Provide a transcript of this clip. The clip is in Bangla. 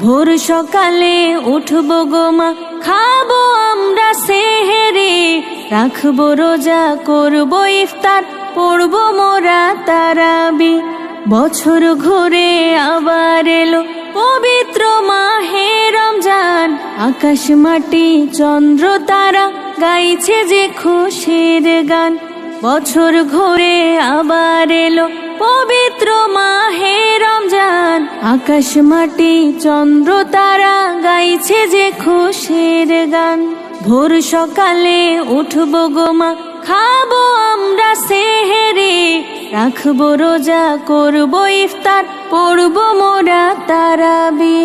ভোর সকালে উঠবো গো মা, খাবো আমরা সেহেরি, রাখবো রোজা, করবো ইফতার, পড়বো মোরা তারাবি। বছর ঘুরে আবার এলো পবিত্র মাহে রমজান, আকাশ মাটি চন্দ্র তারা গাইছে যে খুশির গান। বছর ঘুরে আবার এলো পবিত্র মাহে রমজান, আকাশ মাটি চন্দ্র তারা গাইছে যে খুশির গান। ভোর সকালে উঠবো গো মা, খাবো আমরা সেহেরি, রাখবো রোজা, করবো ইফতার, পড়বো মোরা তারাবি।